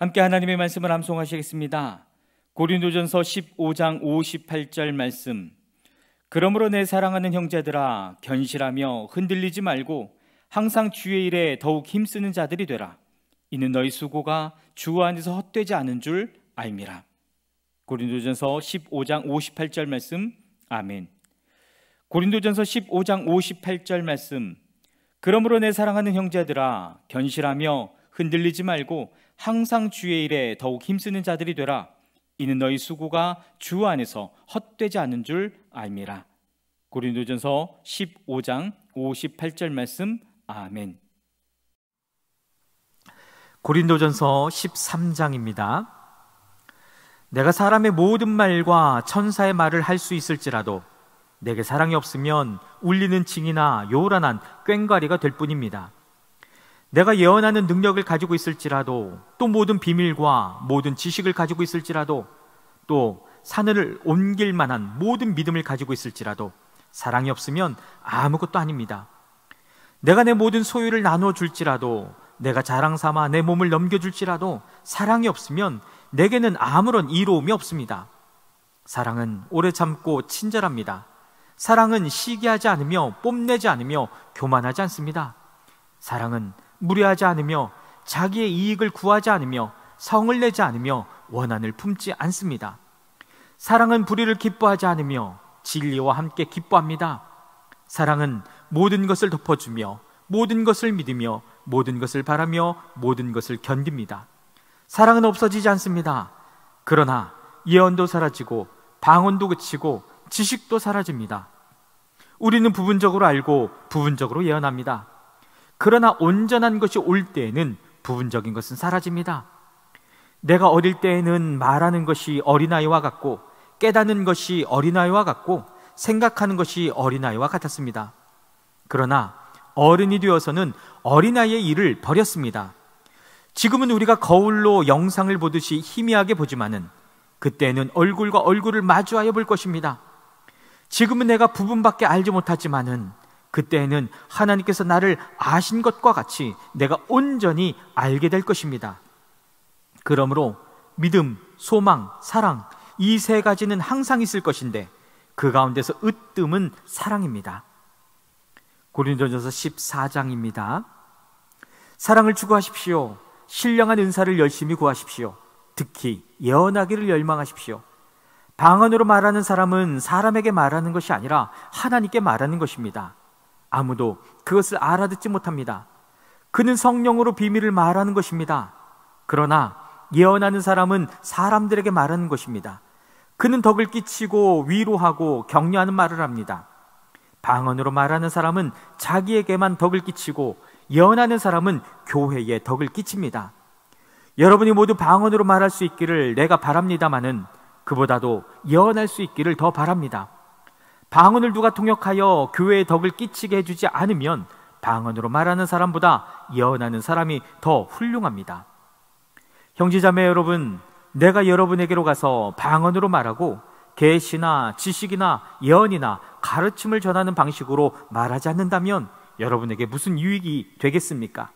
함께 하나님의 말씀을 암송하시겠습니다. 고린도전서 15장 58절 말씀. 그러므로 내 사랑하는 형제들아, 견실하며 흔들리지 말고 항상 주의 일에 더욱 힘쓰는 자들이 되라. 이는 너희 수고가 주 안에서 헛되지 않은 줄 알미라. 고린도전서 15장 58절 말씀. 아멘. 고린도전서 15장 58절 말씀. 그러므로 내 사랑하는 형제들아, 견실하며 흔들리지 말고 항상 주의 일에 더욱 힘쓰는 자들이 되라. 이는 너희 수고가 주 안에서 헛되지 않은 줄 알미라. 고린도전서 15장 58절 말씀. 아멘. 고린도전서 13장입니다. 내가 사람의 모든 말과 천사의 말을 할 수 있을지라도 내게 사랑이 없으면 울리는 징이나 요란한 꽹과리가 될 뿐입니다. 내가 예언하는 능력을 가지고 있을지라도, 또 모든 비밀과 모든 지식을 가지고 있을지라도, 또 산을 옮길 만한 모든 믿음을 가지고 있을지라도 사랑이 없으면 아무것도 아닙니다. 내가 내 모든 소유를 나눠줄지라도, 내가 자랑 삼아 내 몸을 넘겨줄지라도 사랑이 없으면 내게는 아무런 이로움이 없습니다. 사랑은 오래 참고 친절합니다. 사랑은 시기하지 않으며 뽐내지 않으며 교만하지 않습니다. 사랑은 무례하지 않으며 자기의 이익을 구하지 않으며 성을 내지 않으며 원한을 품지 않습니다. 사랑은 불의를 기뻐하지 않으며 진리와 함께 기뻐합니다. 사랑은 모든 것을 덮어주며 모든 것을 믿으며 모든 것을 바라며 모든 것을 견딥니다. 사랑은 없어지지 않습니다. 그러나 예언도 사라지고 방언도 그치고 지식도 사라집니다. 우리는 부분적으로 알고 부분적으로 예언합니다. 그러나 온전한 것이 올 때에는 부분적인 것은 사라집니다. 내가 어릴 때에는 말하는 것이 어린아이와 같고, 깨닫는 것이 어린아이와 같고, 생각하는 것이 어린아이와 같았습니다. 그러나 어른이 되어서는 어린아이의 일을 버렸습니다. 지금은 우리가 거울로 영상을 보듯이 희미하게 보지만은 그때는 얼굴과 얼굴을 마주하여 볼 것입니다. 지금은 내가 부분밖에 알지 못하지만은 그때에는 하나님께서 나를 아신 것과 같이 내가 온전히 알게 될 것입니다. 그러므로 믿음, 소망, 사랑, 이 세 가지는 항상 있을 것인데 그 가운데서 으뜸은 사랑입니다. 고린도전서 14장입니다. 사랑을 추구하십시오. 신령한 은사를 열심히 구하십시오. 특히 예언하기를 열망하십시오. 방언으로 말하는 사람은 사람에게 말하는 것이 아니라 하나님께 말하는 것입니다. 아무도 그것을 알아듣지 못합니다. 그는 성령으로 비밀을 말하는 것입니다. 그러나 예언하는 사람은 사람들에게 말하는 것입니다. 그는 덕을 끼치고 위로하고 격려하는 말을 합니다. 방언으로 말하는 사람은 자기에게만 덕을 끼치고 예언하는 사람은 교회에 덕을 끼칩니다. 여러분이 모두 방언으로 말할 수 있기를 내가 바랍니다마는 그보다도 예언할 수 있기를 더 바랍니다. 방언을 누가 통역하여 교회에 덕을 끼치게 해주지 않으면 방언으로 말하는 사람보다 예언하는 사람이 더 훌륭합니다. 형제자매 여러분, 내가 여러분에게로 가서 방언으로 말하고 계시나 지식이나 예언이나 가르침을 전하는 방식으로 말하지 않는다면 여러분에게 무슨 유익이 되겠습니까?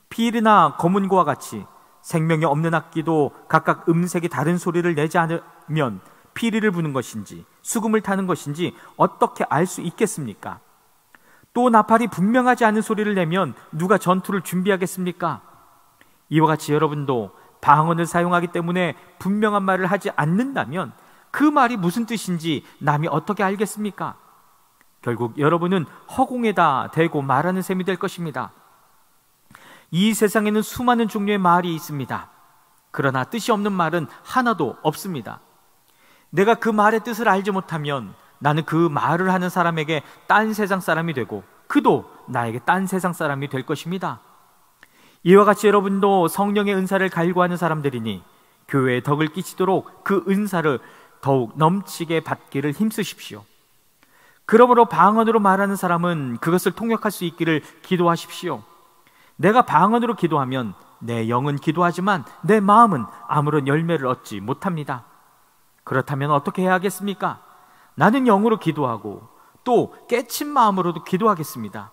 필이나 검은고와 같이 생명이 없는 악기도 각각 음색이 다른 소리를 내지 않으면 피리를 부는 것인지 수금을 타는 것인지 어떻게 알 수 있겠습니까? 또 나팔이 분명하지 않은 소리를 내면 누가 전투를 준비하겠습니까? 이와 같이 여러분도 방언을 사용하기 때문에 분명한 말을 하지 않는다면 그 말이 무슨 뜻인지 남이 어떻게 알겠습니까? 결국 여러분은 허공에다 대고 말하는 셈이 될 것입니다. 이 세상에는 수많은 종류의 말이 있습니다. 그러나 뜻이 없는 말은 하나도 없습니다. 내가 그 말의 뜻을 알지 못하면 나는 그 말을 하는 사람에게 딴 세상 사람이 되고 그도 나에게 딴 세상 사람이 될 것입니다. 이와 같이 여러분도 성령의 은사를 갈구하는 사람들이니 교회에 덕을 끼치도록 그 은사를 더욱 넘치게 받기를 힘쓰십시오. 그러므로 방언으로 말하는 사람은 그것을 통역할 수 있기를 기도하십시오. 내가 방언으로 기도하면 내 영은 기도하지만 내 마음은 아무런 열매를 얻지 못합니다. 그렇다면 어떻게 해야 하겠습니까? 나는 영으로 기도하고 또 깨친 마음으로도 기도하겠습니다.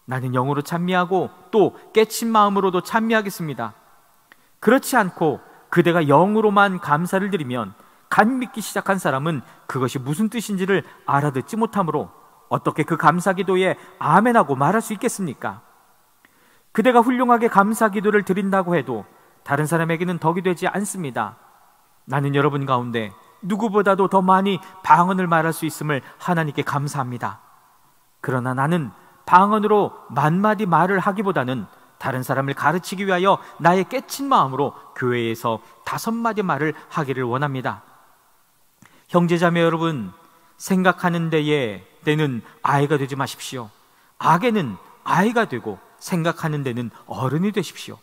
나는 영으로 찬미하고 또 깨친 마음으로도 찬미하겠습니다. 그렇지 않고 그대가 영으로만 감사를 드리면 간 믿기 시작한 사람은 그것이 무슨 뜻인지를 알아듣지 못하므로 어떻게 그 감사 기도에 아멘하고 말할 수 있겠습니까? 그대가 훌륭하게 감사 기도를 드린다고 해도 다른 사람에게는 덕이 되지 않습니다. 나는 여러분 가운데 누구보다도 더 많이 방언을 말할 수 있음을 하나님께 감사합니다. 그러나 나는 방언으로 만마디 말을 하기보다는 다른 사람을 가르치기 위하여 나의 깨친 마음으로 교회에서 5마디 말을 하기를 원합니다. 형제자매 여러분, 생각하는 데에 때는 아이가 되지 마십시오. 악에는 아이가 되고 생각하는 데는 어른이 되십시오.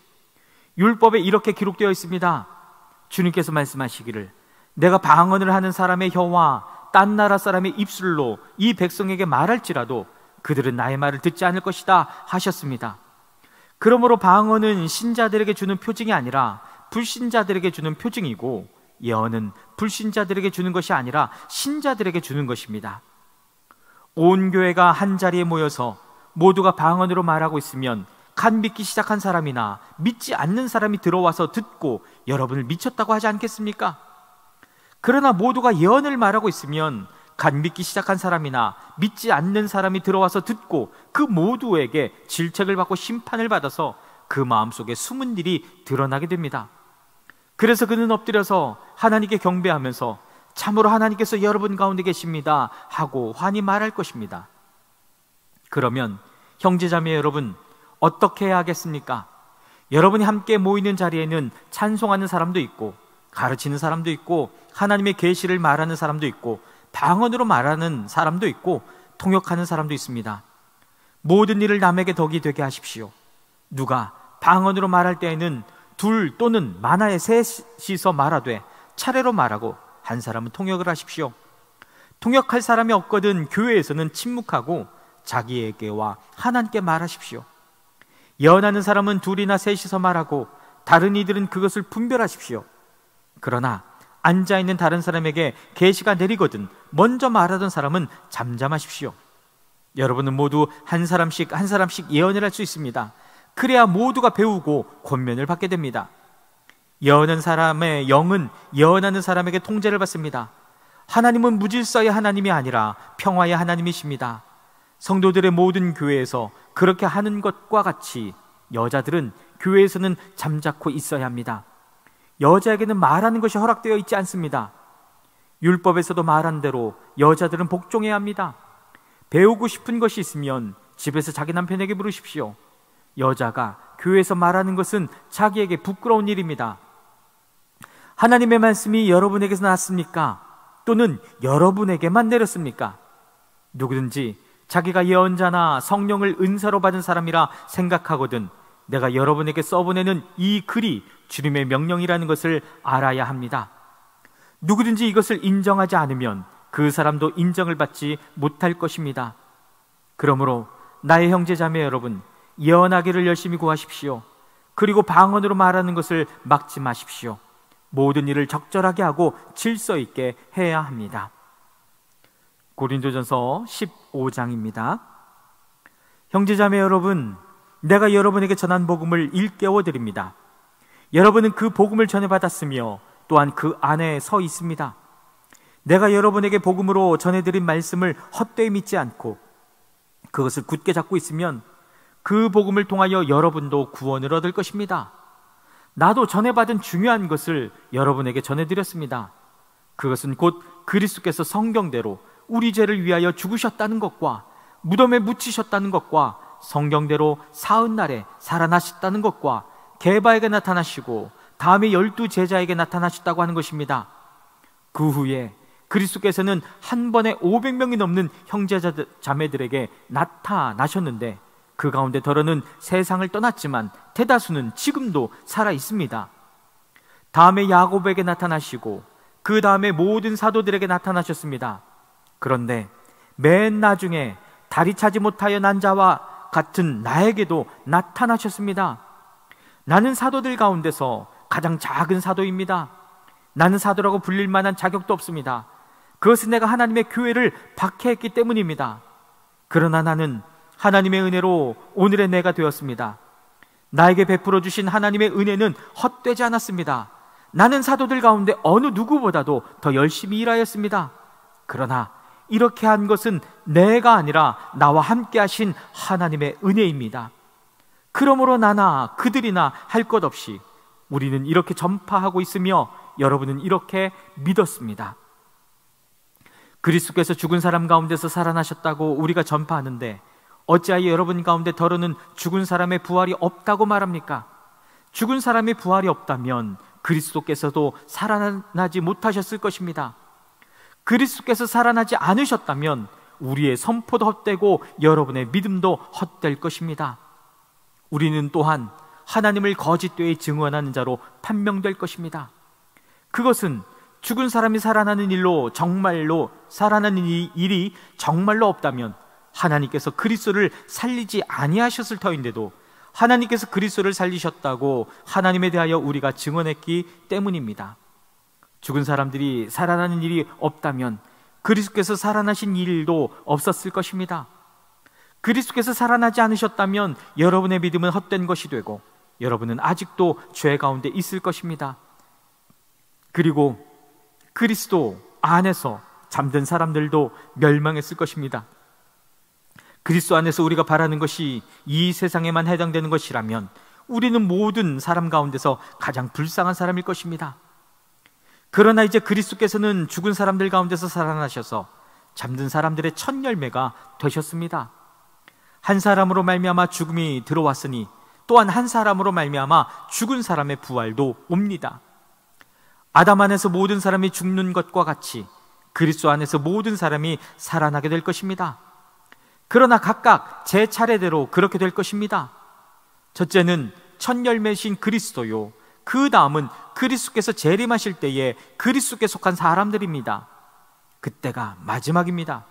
율법에 이렇게 기록되어 있습니다. 주님께서 말씀하시기를 내가 방언을 하는 사람의 혀와 딴 나라 사람의 입술로 이 백성에게 말할지라도 그들은 나의 말을 듣지 않을 것이다 하셨습니다. 그러므로 방언은 신자들에게 주는 표징이 아니라 불신자들에게 주는 표징이고, 예언은 불신자들에게 주는 것이 아니라 신자들에게 주는 것입니다. 온 교회가 한 자리에 모여서 모두가 방언으로 말하고 있으면 간 믿기 시작한 사람이나 믿지 않는 사람이 들어와서 듣고 여러분을 미쳤다고 하지 않겠습니까? 그러나 모두가 예언을 말하고 있으면 간 믿기 시작한 사람이나 믿지 않는 사람이 들어와서 듣고 그 모두에게 질책을 받고 심판을 받아서 그 마음속에 숨은 일이 드러나게 됩니다. 그래서 그는 엎드려서 하나님께 경배하면서 참으로 하나님께서 여러분 가운데 계십니다 하고 환히 말할 것입니다. 그러면 형제자매 여러분, 어떻게 해야 하겠습니까? 여러분이 함께 모이는 자리에는 찬송하는 사람도 있고, 가르치는 사람도 있고, 하나님의 계시를 말하는 사람도 있고, 방언으로 말하는 사람도 있고, 통역하는 사람도 있습니다. 모든 일을 남에게 덕이 되게 하십시오. 누가 방언으로 말할 때에는 둘 또는 많아야 셋이서 말하되 차례로 말하고, 한 사람은 통역을 하십시오. 통역할 사람이 없거든 교회에서는 침묵하고 자기에게와 하나님께 말하십시오. 예언하는 사람은 둘이나 셋이서 말하고 다른 이들은 그것을 분별하십시오. 그러나 앉아있는 다른 사람에게 계시가 내리거든 먼저 말하던 사람은 잠잠하십시오. 여러분은 모두 한 사람씩 예언을 할 수 있습니다. 그래야 모두가 배우고 권면을 받게 됩니다. 예언하는 사람의 영은 예언하는 사람에게 통제를 받습니다. 하나님은 무질서의 하나님이 아니라 평화의 하나님이십니다. 성도들의 모든 교회에서 그렇게 하는 것과 같이 여자들은 교회에서는 잠자코 있어야 합니다. 여자에게는 말하는 것이 허락되어 있지 않습니다. 율법에서도 말한 대로 여자들은 복종해야 합니다. 배우고 싶은 것이 있으면 집에서 자기 남편에게 물으십시오. 여자가 교회에서 말하는 것은 자기에게 부끄러운 일입니다. 하나님의 말씀이 여러분에게서 나왔습니까? 또는 여러분에게만 내렸습니까? 누구든지 자기가 예언자나 성령을 은사로 받은 사람이라 생각하거든 내가 여러분에게 써보내는 이 글이 주님의 명령이라는 것을 알아야 합니다. 누구든지 이것을 인정하지 않으면 그 사람도 인정을 받지 못할 것입니다. 그러므로 나의 형제자매 여러분, 예언하기를 열심히 구하십시오. 그리고 방언으로 말하는 것을 막지 마십시오. 모든 일을 적절하게 하고 질서 있게 해야 합니다. 고린도전서 15장입니다. 형제자매 여러분, 내가 여러분에게 전한 복음을 일깨워 드립니다. 여러분은 그 복음을 전해받았으며 또한 그 안에 서 있습니다. 내가 여러분에게 복음으로 전해드린 말씀을 헛되이 믿지 않고 그것을 굳게 잡고 있으면 그 복음을 통하여 여러분도 구원을 얻을 것입니다. 나도 전해받은 중요한 것을 여러분에게 전해드렸습니다. 그것은 곧 그리스도께서 성경대로 우리 죄를 위하여 죽으셨다는 것과 무덤에 묻히셨다는 것과 성경대로 사흘날에 살아나셨다는 것과 게바에게 나타나시고 다음에 12 제자에게 나타나셨다고 하는 것입니다. 그 후에 그리스도께서는 한 번에 500명이 넘는 형제자매들에게 나타나셨는데 그 가운데 더러는 세상을 떠났지만 대다수는 지금도 살아 있습니다. 다음에 야곱에게 나타나시고 그 다음에 모든 사도들에게 나타나셨습니다. 그런데 맨 나중에 다리 차지 못하여 난 자와 같은 나에게도 나타나셨습니다. 나는 사도들 가운데서 가장 작은 사도입니다. 나는 사도라고 불릴 만한 자격도 없습니다. 그것은 내가 하나님의 교회를 박해했기 때문입니다. 그러나 나는 하나님의 은혜로 오늘의 내가 되었습니다. 나에게 베풀어 주신 하나님의 은혜는 헛되지 않았습니다. 나는 사도들 가운데 어느 누구보다도 더 열심히 일하였습니다. 그러나 이렇게 한 것은 내가 아니라 나와 함께 하신 하나님의 은혜입니다. 그러므로 나나 그들이나 할 것 없이 우리는 이렇게 전파하고 있으며 여러분은 이렇게 믿었습니다. 그리스도께서 죽은 사람 가운데서 살아나셨다고 우리가 전파하는데 어찌하여 여러분 가운데 더러는 죽은 사람의 부활이 없다고 말합니까? 죽은 사람의 부활이 없다면 그리스도께서도 살아나지 못하셨을 것입니다. 그리스도께서 살아나지 않으셨다면 우리의 선포도 헛되고 여러분의 믿음도 헛될 것입니다. 우리는 또한 하나님을 거짓되이 증언하는 자로 판명될 것입니다. 그것은 죽은 사람이 살아나는 일로 정말로 살아나는 일이 정말로 없다면 하나님께서 그리스도를 살리지 아니하셨을 터인데도 하나님께서 그리스도를 살리셨다고 하나님에 대하여 우리가 증언했기 때문입니다. 죽은 사람들이 살아나는 일이 없다면 그리스도께서 살아나신 일도 없었을 것입니다. 그리스도께서 살아나지 않으셨다면 여러분의 믿음은 헛된 것이 되고 여러분은 아직도 죄 가운데 있을 것입니다. 그리고 그리스도 안에서 잠든 사람들도 멸망했을 것입니다. 그리스도 안에서 우리가 바라는 것이 이 세상에만 해당되는 것이라면 우리는 모든 사람 가운데서 가장 불쌍한 사람일 것입니다. 그러나 이제 그리스도께서는 죽은 사람들 가운데서 살아나셔서 잠든 사람들의 첫 열매가 되셨습니다. 한 사람으로 말미암아 죽음이 들어왔으니 또한 한 사람으로 말미암아 죽은 사람의 부활도 옵니다. 아담 안에서 모든 사람이 죽는 것과 같이 그리스도 안에서 모든 사람이 살아나게 될 것입니다. 그러나 각각 제 차례대로 그렇게 될 것입니다. 첫째는 첫 열매신 그리스도요, 그 다음은 그리스도께서 재림하실 때에 그리스도께 속한 사람들입니다. 그때가 마지막입니다.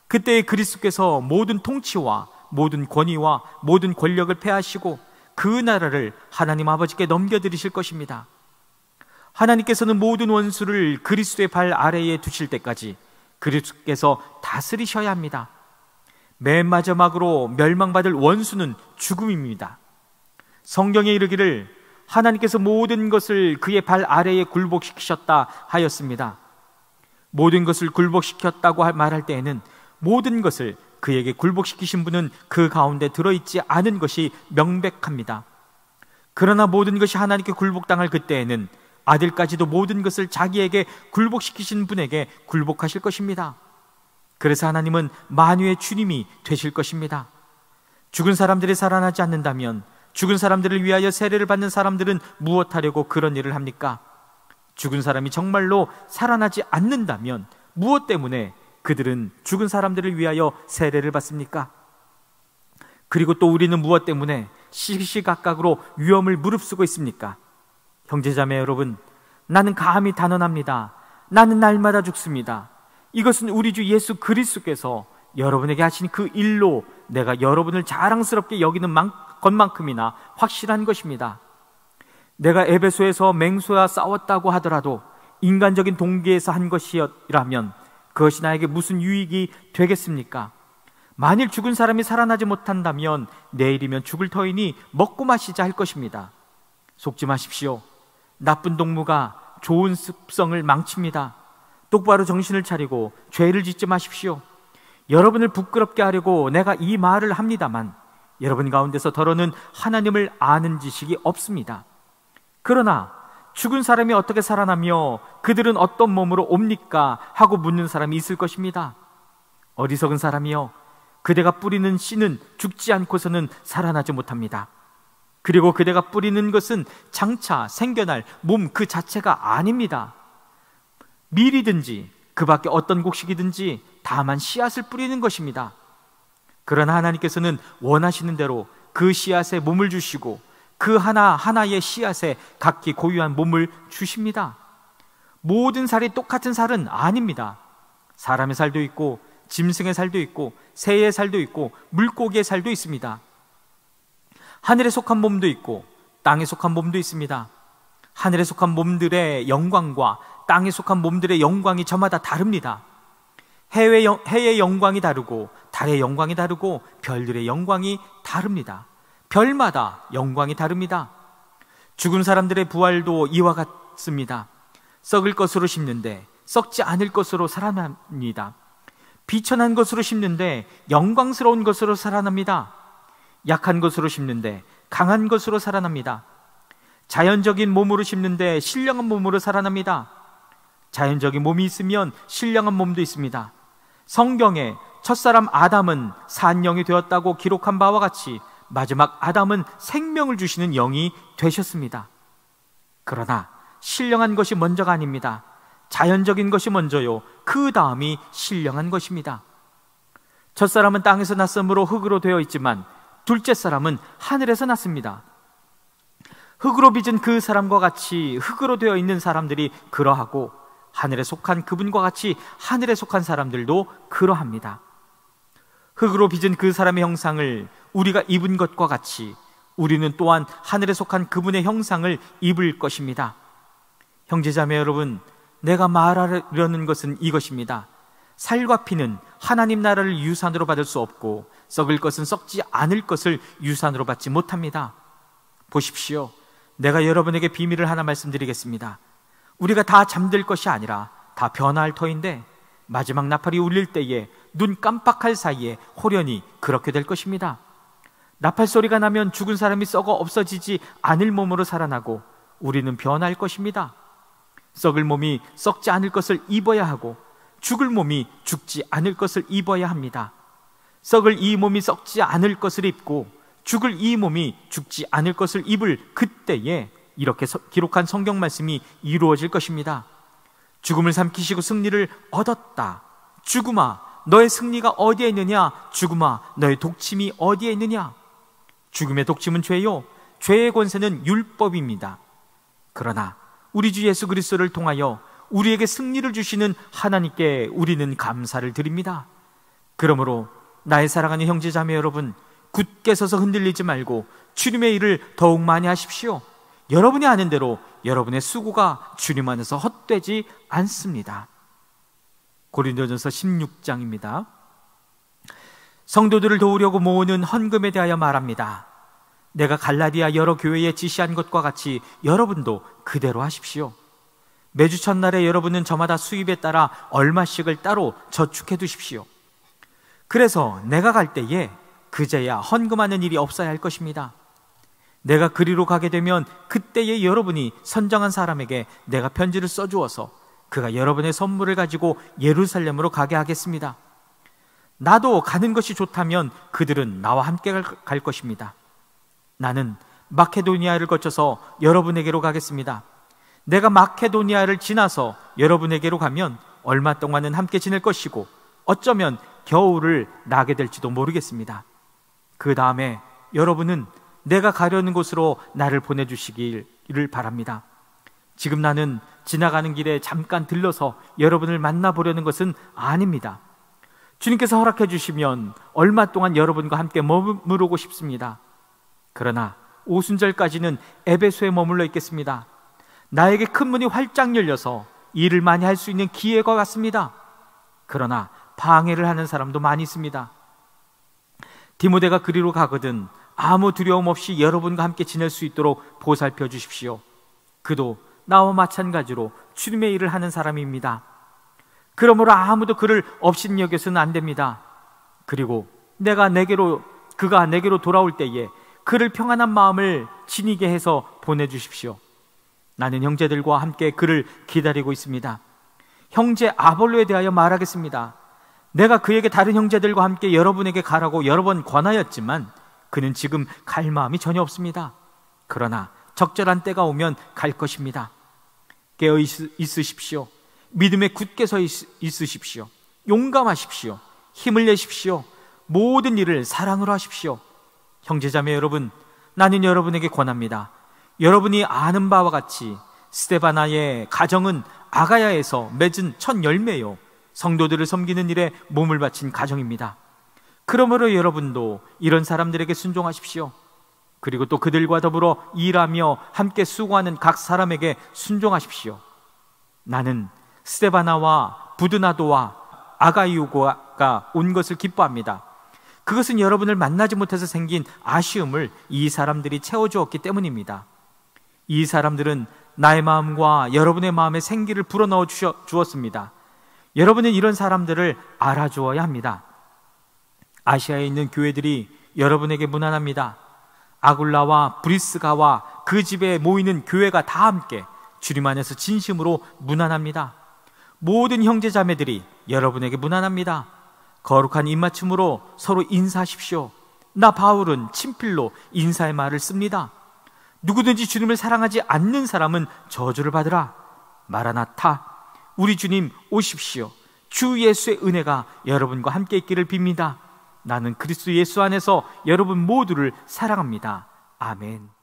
그때에 그리스도께서 모든 통치와 모든 권위와 모든 권력을 폐하시고 그 나라를 하나님 아버지께 넘겨드리실 것입니다. 하나님께서는 모든 원수를 그리스도의 발 아래에 두실 때까지 그리스도께서 다스리셔야 합니다. 맨 마지막으로 멸망받을 원수는 죽음입니다. 성경에 이르기를 하나님께서 모든 것을 그의 발 아래에 굴복시키셨다 하였습니다. 모든 것을 굴복시켰다고 말할 때에는 모든 것을 그에게 굴복시키신 분은 그 가운데 들어있지 않은 것이 명백합니다. 그러나 모든 것이 하나님께 굴복당할 그때에는 아들까지도 모든 것을 자기에게 굴복시키신 분에게 굴복하실 것입니다. 그래서 하나님은 만유의 주님이 되실 것입니다. 죽은 사람들이 살아나지 않는다면 죽은 사람들을 위하여 세례를 받는 사람들은 무엇하려고 그런 일을 합니까? 죽은 사람이 정말로 살아나지 않는다면 무엇 때문에 그들은 죽은 사람들을 위하여 세례를 받습니까? 그리고 또 우리는 무엇 때문에 시시각각으로 위험을 무릅쓰고 있습니까? 형제자매 여러분, 나는 감히 단언합니다. 나는 날마다 죽습니다. 이것은 우리 주 예수 그리스도께서 여러분에게 하신 그 일로 내가 여러분을 자랑스럽게 여기는 것만큼이나 확실한 것입니다. 내가 에베소에서 맹수와 싸웠다고 하더라도 인간적인 동기에서 한 것이라면 그것이 나에게 무슨 유익이 되겠습니까? 만일 죽은 사람이 살아나지 못한다면 내일이면 죽을 터이니 먹고 마시자 할 것입니다. 속지 마십시오. 나쁜 동무가 좋은 습성을 망칩니다. 똑바로 정신을 차리고 죄를 짓지 마십시오. 여러분을 부끄럽게 하려고 내가 이 말을 합니다만 여러분 가운데서 더러는 하나님을 아는 지식이 없습니다. 그러나 죽은 사람이 어떻게 살아나며 그들은 어떤 몸으로 옵니까? 하고 묻는 사람이 있을 것입니다. 어리석은 사람이여, 그대가 뿌리는 씨는 죽지 않고서는 살아나지 못합니다. 그리고 그대가 뿌리는 것은 장차 생겨날 몸 그 자체가 아닙니다. 밀이든지 그 밖에 어떤 곡식이든지 다만 씨앗을 뿌리는 것입니다. 그러나 하나님께서는 원하시는 대로 그 씨앗에 몸을 주시고 그 하나하나의 씨앗에 각기 고유한 몸을 주십니다. 모든 살이 똑같은 살은 아닙니다. 사람의 살도 있고 짐승의 살도 있고 새의 살도 있고 물고기의 살도 있습니다. 하늘에 속한 몸도 있고 땅에 속한 몸도 있습니다. 하늘에 속한 몸들의 영광과 땅에 속한 몸들의 영광이 저마다 다릅니다. 해의 영광이 다르고 달의 영광이 다르고 별들의 영광이 다릅니다. 별마다 영광이 다릅니다. 죽은 사람들의 부활도 이와 같습니다. 썩을 것으로 심는데 썩지 않을 것으로 살아납니다. 비천한 것으로 심는데 영광스러운 것으로 살아납니다. 약한 것으로 심는데 강한 것으로 살아납니다. 자연적인 몸으로 심는데 신령한 몸으로 살아납니다. 자연적인 몸이 있으면 신령한 몸도 있습니다. 성경에 첫사람 아담은 산영이 되었다고 기록한 바와 같이 마지막 아담은 생명을 주시는 영이 되셨습니다. 그러나 신령한 것이 먼저가 아닙니다. 자연적인 것이 먼저요, 그 다음이 신령한 것입니다. 첫사람은 땅에서 났으므로 흙으로 되어 있지만 둘째 사람은 하늘에서 났습니다. 흙으로 빚은 그 사람과 같이 흙으로 되어 있는 사람들이 그러하고, 하늘에 속한 그분과 같이 하늘에 속한 사람들도 그러합니다. 흙으로 빚은 그 사람의 형상을 우리가 입은 것과 같이 우리는 또한 하늘에 속한 그분의 형상을 입을 것입니다. 형제자매 여러분, 내가 말하려는 것은 이것입니다. 살과 피는 하나님 나라를 유산으로 받을 수 없고, 썩을 것은 썩지 않을 것을 유산으로 받지 못합니다. 보십시오. 내가 여러분에게 비밀을 하나 말씀드리겠습니다. 우리가 다 잠들 것이 아니라 다 변화할 터인데, 마지막 나팔이 울릴 때에 눈 깜빡할 사이에 호련히 그렇게 될 것입니다. 나팔 소리가 나면 죽은 사람이 썩어 없어지지 않을 몸으로 살아나고 우리는 변할 것입니다. 썩을 몸이 썩지 않을 것을 입어야 하고 죽을 몸이 죽지 않을 것을 입어야 합니다. 썩을 이 몸이 썩지 않을 것을 입고 죽을 이 몸이 죽지 않을 것을 입을 그때에 이렇게 기록한 성경 말씀이 이루어질 것입니다. 죽음을 삼키시고 승리를 얻었다. 죽음아, 너의 승리가 어디에 있느냐? 죽음아, 너의 독침이 어디에 있느냐? 죽음의 독침은 죄요, 죄의 권세는 율법입니다. 그러나 우리 주 예수 그리스도를 통하여 우리에게 승리를 주시는 하나님께 우리는 감사를 드립니다. 그러므로 나의 사랑하는 형제자매 여러분, 굳게 서서 흔들리지 말고 주님의 일을 더욱 많이 하십시오. 여러분이 아는 대로 여러분의 수고가 주님 안에서 헛되지 않습니다. 고린도전서 16장입니다. 성도들을 도우려고 모으는 헌금에 대하여 말합니다. 내가 갈라디아 여러 교회에 지시한 것과 같이 여러분도 그대로 하십시오. 매주 첫날에 여러분은 저마다 수입에 따라 얼마씩을 따로 저축해 두십시오. 그래서 내가 갈 때에 그제야 헌금하는 일이 없어야 할 것입니다. 내가 그리로 가게 되면 그때에 여러분이 선정한 사람에게 내가 편지를 써주어서 그가 여러분의 선물을 가지고 예루살렘으로 가게 하겠습니다. 나도 가는 것이 좋다면 그들은 나와 함께 갈 것입니다. 나는 마케도니아를 거쳐서 여러분에게로 가겠습니다. 내가 마케도니아를 지나서 여러분에게로 가면 얼마 동안은 함께 지낼 것이고 어쩌면 겨울을 나게 될지도 모르겠습니다. 그 다음에 여러분은 내가 가려는 곳으로 나를 보내주시기를 바랍니다. 지금 나는 지나가는 길에 잠깐 들러서 여러분을 만나보려는 것은 아닙니다. 주님께서 허락해 주시면 얼마 동안 여러분과 함께 머무르고 싶습니다. 그러나 오순절까지는 에베소에 머물러 있겠습니다. 나에게 큰 문이 활짝 열려서 일을 많이 할 수 있는 기회가 왔습니다. 그러나 방해를 하는 사람도 많이 있습니다. 디모데가 그리로 가거든 아무 두려움 없이 여러분과 함께 지낼 수 있도록 보살펴 주십시오. 그도 나와 마찬가지로 주님의 일을 하는 사람입니다. 그러므로 아무도 그를 업신여겨서는 안 됩니다. 그리고 그가 내게로 돌아올 때에 그를 평안한 마음을 지니게 해서 보내주십시오. 나는 형제들과 함께 그를 기다리고 있습니다. 형제 아볼로에 대하여 말하겠습니다. 내가 그에게 다른 형제들과 함께 여러분에게 가라고 여러 번 권하였지만 그는 지금 갈 마음이 전혀 없습니다. 그러나 적절한 때가 오면 갈 것입니다. 깨어 있으십시오. 믿음에 굳게 서 있으십시오. 용감하십시오. 힘을 내십시오. 모든 일을 사랑으로 하십시오. 형제자매 여러분, 나는 여러분에게 권합니다. 여러분이 아는 바와 같이 스데바나의 가정은 아가야에서 맺은 첫 열매요, 성도들을 섬기는 일에 몸을 바친 가정입니다. 그러므로 여러분도 이런 사람들에게 순종하십시오. 그리고 또 그들과 더불어 일하며 함께 수고하는 각 사람에게 순종하십시오. 나는 스데바나와 부드나도와 아가이오가 온 것을 기뻐합니다. 그것은 여러분을 만나지 못해서 생긴 아쉬움을 이 사람들이 채워주었기 때문입니다. 이 사람들은 나의 마음과 여러분의 마음에 생기를 불어넣어 주었습니다. 여러분은 이런 사람들을 알아주어야 합니다. 아시아에 있는 교회들이 여러분에게 문안합니다. 아굴라와 브리스가와 그 집에 모이는 교회가 다 함께 주님 안에서 진심으로 문안합니다. 모든 형제자매들이 여러분에게 문안합니다. 거룩한 입맞춤으로 서로 인사하십시오. 나 바울은 친필로 인사의 말을 씁니다. 누구든지 주님을 사랑하지 않는 사람은 저주를 받으라. 마라나타, 우리 주님 오십시오. 주 예수의 은혜가 여러분과 함께 있기를 빕니다. 나는 그리스도 예수 안에서 여러분 모두를 사랑합니다. 아멘.